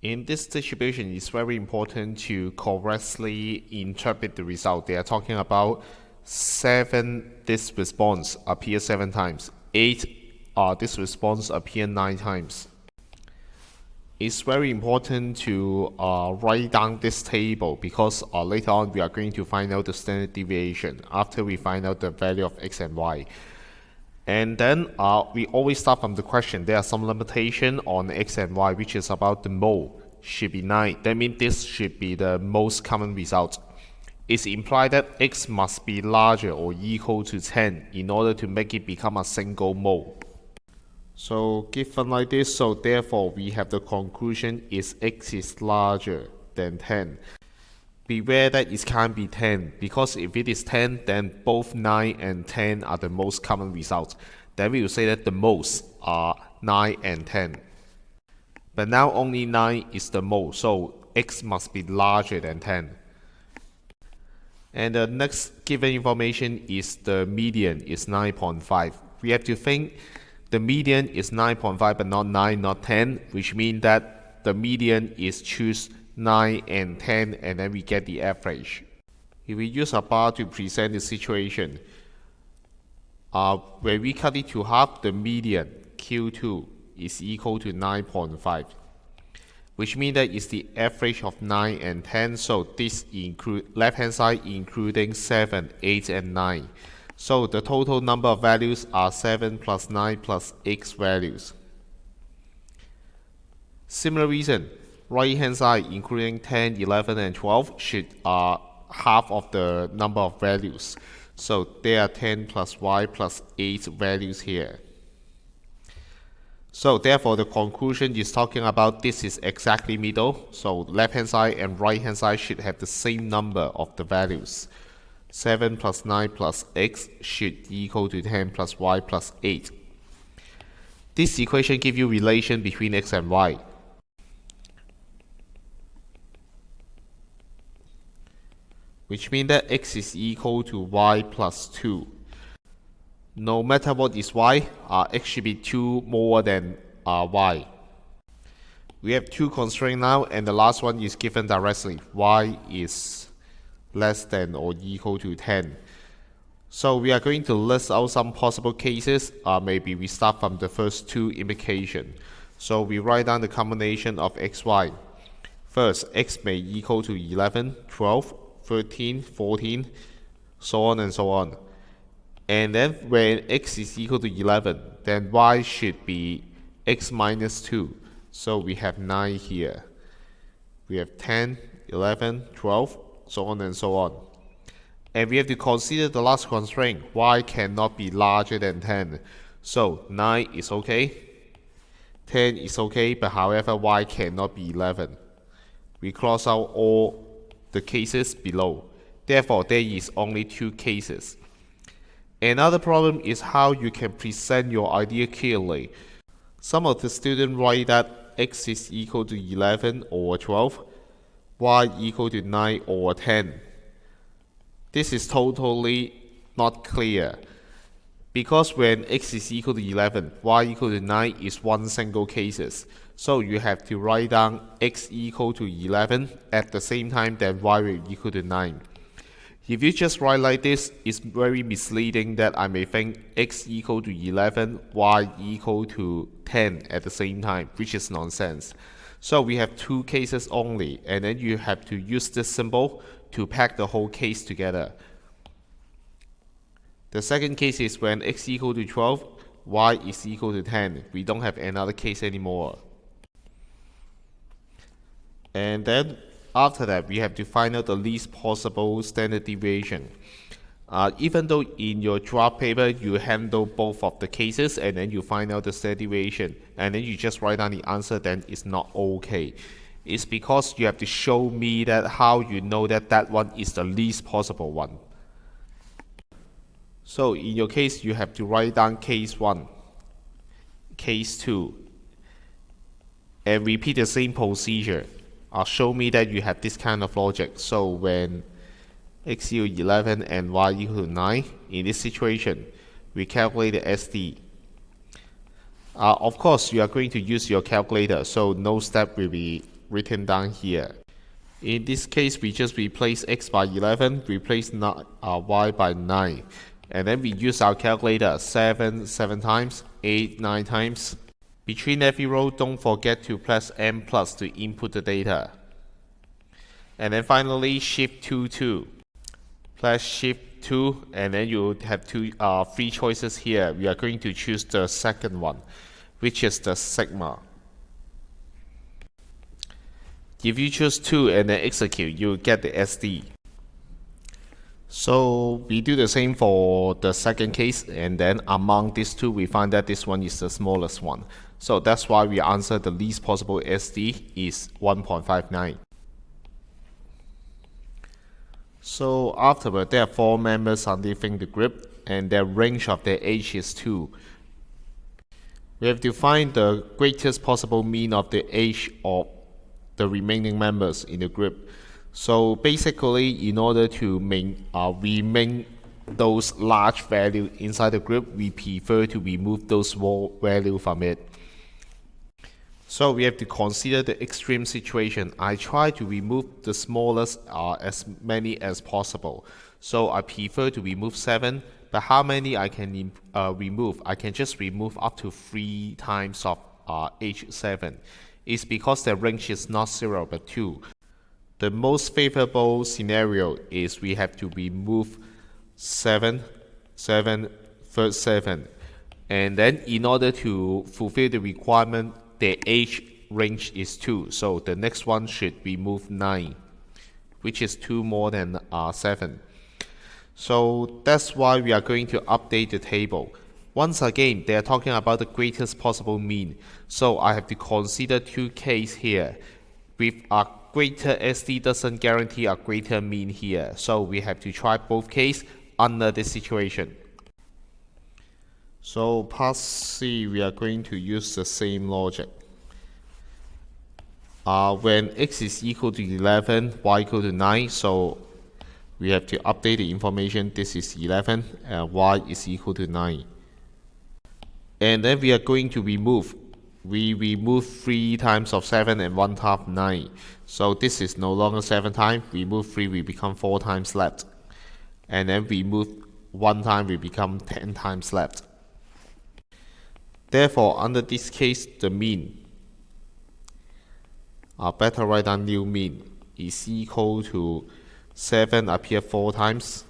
In this distribution, it's very important to correctly interpret the result. They are talking about 7, this response appears 7 times. 8, this response appears 9 times. It's very important to write down this table because later on we are going to find out the standard deviation after we find out the value of x and y. And then we always start from the question. There are some limitation on x and y, which is about the mole should be 9. That means this should be the most common result. It's implied that x must be larger or equal to 10 in order to make it become a single mole. So given like this, so therefore we have the conclusion is x is larger than 10. Beware that it can't be 10, because if it is 10, then both 9 and 10 are the most common results. Then we will say that the most are 9 and 10. But now only 9 is the most, so x must be larger than 10. And the next given information is the median is 9.5. We have to think the median is 9.5 but not 9, not 10, which means that the median is choose 9 and 10, and then we get the average. If we use a bar to present the situation, when we cut it to half, the median Q2 is equal to 9.5, which means that it's the average of 9 and 10. So this include left hand side including 7, 8, and 9. So the total number of values are 7 plus 9 plus x values. Similar reason, right hand side including 10, 11, and 12 should half of the number of values. So there are 10 plus y plus 8 values here. So therefore the conclusion is talking about this is exactly middle. So left hand side and right hand side should have the same number of the values. 7 plus 9 plus x should equal to 10 plus y plus 8. This equation gives you relation between x and y. Which means that x is equal to y plus 2. No matter what is y, x should be 2 more than y. We have two constraints now, and the last one is given directly. Y is less than or equal to 10. So we are going to list out some possible cases. Maybe we start from the first two implications. So we write down the combination of x, y. First, x may equal to 11, 12, 13, 14, so on and so on. And then when x is equal to 11, then y should be x minus 2. So we have 9 here. We have 10, 11, 12, so on and so on. And we have to consider the last constraint. Y cannot be larger than 10. So 9 is okay. 10 is okay, but however y cannot be 11. We cross out all the cases below. Therefore, there is only 2 cases. Another problem is how you can present your idea clearly. Some of the students write that x is equal to 11 or 12, y equal to 9 or 10. This is totally not clear, because when x is equal to 11, y equal to 9 is one single case. So you have to write down x equal to 11 at the same time that y will equal to 9. If you just write like this, it's very misleading that I may think x equal to 11, y equal to 10 at the same time, which is nonsense. So we have 2 cases only, and then you have to use this symbol to pack the whole case together. The second case is when x equal to 12, y is equal to 10. We don't have another case anymore. And then after that, we have to find out the least possible standard deviation. Even though in your draft paper you handle both of the cases and then you find out the standard deviation and then you just write down the answer, then it's not okay. It's because you have to show me that how you know that that one is the least possible one. So in your case, you have to write down case 1, case 2, and repeat the same procedure. Show me that you have this kind of logic. So when x equal to 11 and y equal to 9, in this situation, we calculate the SD. Of course, you are going to use your calculator, so no step will be written down here. In this case, we just replace x by 11, replace y by 9. And then we use our calculator 7 times, 8 9 times. Between every row, don't forget to press M+ to input the data. And then finally, Shift 2. Press Shift 2, and then you have three choices here. We are going to choose the second one, which is the sigma. If you choose 2 and then execute, you will get the SD. So we do the same for the second case, and then among these two, we find that this one is the smallest one. So that's why we answer the least possible SD is 1.59. So afterward, there are 4 members are leaving the group, and their range of their age is 2. We have to find the greatest possible mean of the age of the remaining members in the group. So basically, in order to remain those large values inside the group, we prefer to remove those small values from it. So we have to consider the extreme situation. I try to remove the smallest as many as possible. So I prefer to remove 7, but how many I can remove? I can just remove up to 3 times of age 7. It's because the range is not 0 but 2. The most favorable scenario is we have to remove 7, 7, first 7. And then in order to fulfill the requirement, the age range is 2. So the next one should remove 9, which is 2 more than 7. So that's why we are going to update the table. Once again, they are talking about the greatest possible mean. So I have to consider 2 cases here. With a greater SD doesn't guarantee a greater mean here. So we have to try both cases under this situation. So part C, we are going to use the same logic. When x is equal to 11, y equal to 9, so we have to update the information. This is 11 and y is equal to 9. And then we are going to remove. We remove 3 times of 7 and 1 half 9. So this is no longer 7 times. Remove 3, we become 4 times left. And then remove 1 time, we become 10 times left. Therefore, under this case, the mean, better write down new mean, is equal to 7 appear 4 times,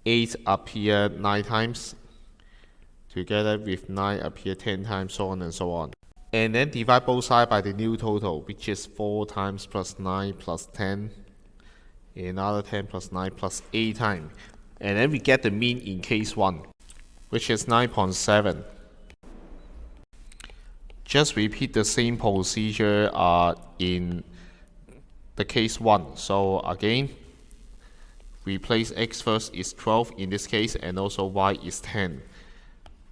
8 appear 9 times, together with 9 appear 10 times, so on and so on. And then divide both sides by the new total, which is 4 times plus 9 plus 10, another 10 plus 9 plus 8 times. And then we get the mean in case 1, which is 9.7. Just repeat the same procedure in the case 1. So again, replace x first is 12 in this case, and also y is 10.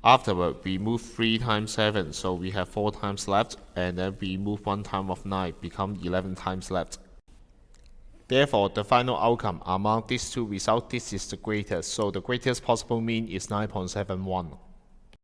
Afterward, we move 3 times 7, so we have 4 times left, and then we move 1 time of 9, become 11 times left. Therefore, the final outcome among these two results, this is the greatest. So the greatest possible mean is 9.71.